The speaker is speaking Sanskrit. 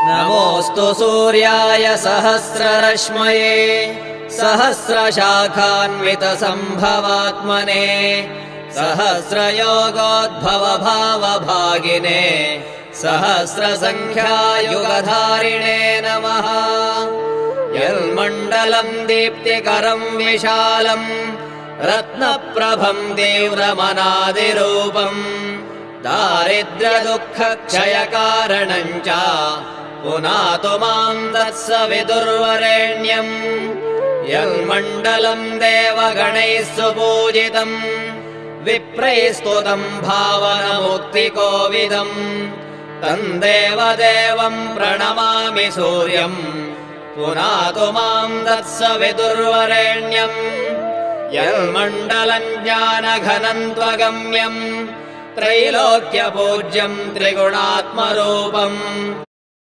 नमोऽस्तु सूर्याय सहस्ररश्मये सहस्रशाखान्वितसम्भवात्मने सहस्रयोगोद्भवभावभागिने सहस्रसङ्ख्यायुगधारिणे नमः। यन्मण्डलम् दीप्तिकरम् विशालम् रत्नप्रभम् तीव्रमनादिरूपम् दारिद्र्यदुःखक्षयकारणम् च पुनातु माम् तत्सवितुर्वरेण्यम्। यन्मण्डलम् देवगणैः सुपूजितम् विप्रैस्तुतम् भावनमुक्तिकोविदम् तम् देवदेवम् प्रणमामि सूर्यम् पुनातु माम् तत्सवितुर्वरेण्यम्। यन्मण्डलम् ज्ञानघनम् त्वगम्यम् त्रैलोक्यपूज्यम् त्रिगुणात्मरूपम्